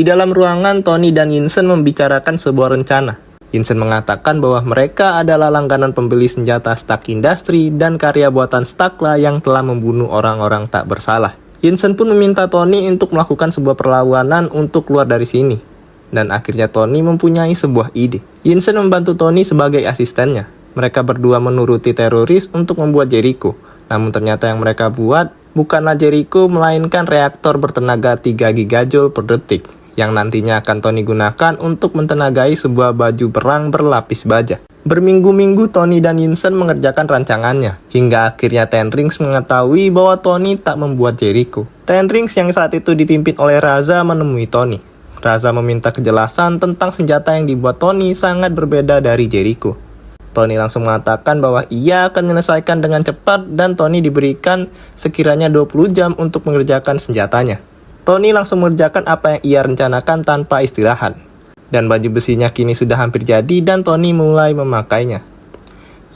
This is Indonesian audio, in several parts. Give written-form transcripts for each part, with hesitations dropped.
Di dalam ruangan, Tony dan Yinsen membicarakan sebuah rencana. Yinsen mengatakan bahwa mereka adalah langganan pembeli senjata Stark Industry dan karya buatan Stark lah yang telah membunuh orang-orang tak bersalah. Yinsen pun meminta Tony untuk melakukan sebuah perlawanan untuk keluar dari sini. Dan akhirnya Tony mempunyai sebuah ide. Yinsen membantu Tony sebagai asistennya. Mereka berdua menuruti teroris untuk membuat Jericho. Namun ternyata yang mereka buat bukanlah Jericho, melainkan reaktor bertenaga 3 gigajoule per detik, yang nantinya akan Tony gunakan untuk mentenagai sebuah baju perang berlapis baja. Berminggu-minggu Tony dan Yinsen mengerjakan rancangannya, hingga akhirnya Ten Rings mengetahui bahwa Tony tak membuat Jericho. Ten Rings yang saat itu dipimpin oleh Raza menemui Tony. Raza meminta kejelasan tentang senjata yang dibuat Tony sangat berbeda dari Jericho. Tony langsung mengatakan bahwa ia akan menyelesaikan dengan cepat dan Tony diberikan sekiranya 20 jam untuk mengerjakan senjatanya. Tony langsung mengerjakan apa yang ia rencanakan tanpa istirahat. Dan baju besinya kini sudah hampir jadi dan Tony mulai memakainya.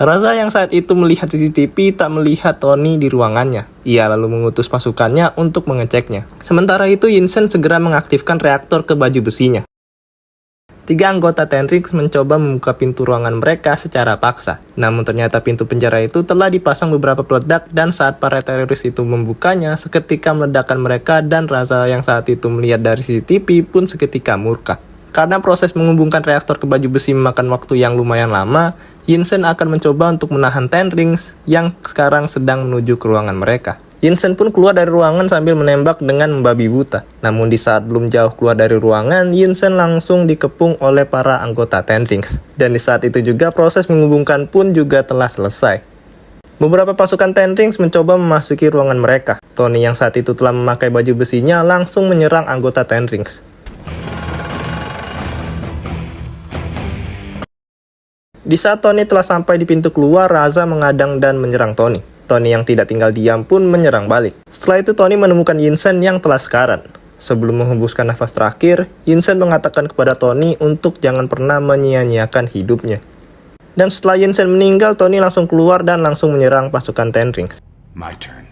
Raza yang saat itu melihat CCTV tak melihat Tony di ruangannya. Ia lalu mengutus pasukannya untuk mengeceknya. Sementara itu Yinsen segera mengaktifkan reaktor ke baju besinya. 3 anggota Ten Rings mencoba membuka pintu ruangan mereka secara paksa. Namun ternyata pintu penjara itu telah dipasang beberapa peledak dan saat para teroris itu membukanya, seketika meledakkan mereka dan Raza yang saat itu melihat dari CCTV pun seketika murka. Karena proses menghubungkan reaktor ke baju besi memakan waktu yang lumayan lama, Yinsen akan mencoba untuk menahan Ten Rings yang sekarang sedang menuju ke ruangan mereka. Yinsen pun keluar dari ruangan sambil menembak dengan membabi buta. Namun di saat belum jauh keluar dari ruangan, Yinsen langsung dikepung oleh para anggota Ten Rings. Dan di saat itu juga proses menghubungkan pun juga telah selesai. Beberapa pasukan Ten Rings mencoba memasuki ruangan mereka. Tony yang saat itu telah memakai baju besinya langsung menyerang anggota Ten Rings. Di saat Tony telah sampai di pintu keluar, Raza mengadang dan menyerang Tony. Tony yang tidak tinggal diam pun menyerang balik. Setelah itu Tony menemukan Yinsen yang telah sekarat. Sebelum menghembuskan nafas terakhir, Yinsen mengatakan kepada Tony untuk jangan pernah menyia-nyiakan hidupnya. Dan setelah Yinsen meninggal, Tony langsung keluar dan langsung menyerang pasukan Ten Rings. My turn.